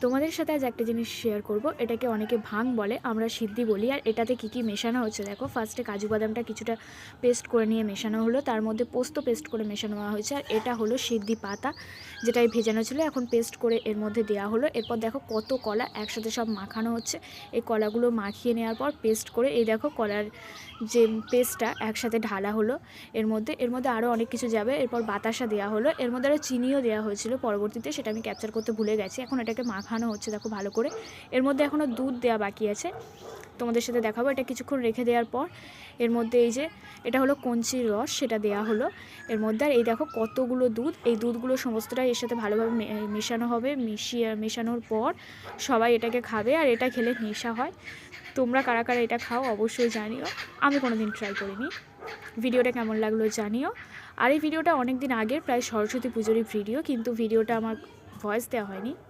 তোমাদের সাথে আজ একটা জিনিস শেয়ার করব। এটাকে অনেকে ভাং বলে, আমরা সিদ্ধি বলি। আর এটাতে কি কি মেশানো হচ্ছে দেখো। ফার্স্টে কাজু বাদামটা কিছুটা পেস্ট করে নিয়ে মেশানো হলো, তার মধ্যে পোস্ত পেস্ট করে মেশানো হয়েছে। আর এটা হলো সিদ্ধি পাতা, যেটাই ভেজানো ছিল, এখন পেস্ট করে এর মধ্যে দেওয়া হলো। এরপর দেখো কত কলা একসাথে সব মাখানো হচ্ছে। এই কলাগুলো মাখিয়ে নেওয়ার পর পেস্ট করে এই দেখো কলার যে পেস্টটা একসাথে ঢালা হলো এর মধ্যে আরও অনেক কিছু যাবে। এরপর বাতাসা দেওয়া হলো, এর মধ্যে আরও চিনিও দেওয়া হয়েছিল পরবর্তীতে, সেটা আমি ক্যাপচার করতে ভুলে গেছি। এখন এটাকে মাখানো হচ্ছে দেখো ভালো করে। এর মধ্যে এখনও দুধ দেওয়া বাকি আছে, তোমাদের সাথে দেখাবো। এটা কিছুক্ষণ রেখে দেওয়ার পর এর মধ্যে এই যে এটা হলো কঞ্চির রস, সেটা দেওয়া হলো এর মধ্যে। আর এই দেখো কতগুলো দুধ, এই দুধগুলো সমস্তটাই এর সাথে ভালোভাবে মেশানো হবে। মেশানোর পর সবাই এটাকে খাবে, আর এটা খেলে নেশা হয়। তোমরা কারা কারা এটা খাও অবশ্যই জানিও, আমি কোনো দিন ট্রাই করিনি। ভিডিওটা কেমন লাগলো জানিও। আর এই ভিডিওটা অনেক দিন আগের, প্রায় সরস্বতী পুজোরই ভিডিও, কিন্তু ভিডিওটা আমার ভয়েস দেওয়া হয়নি।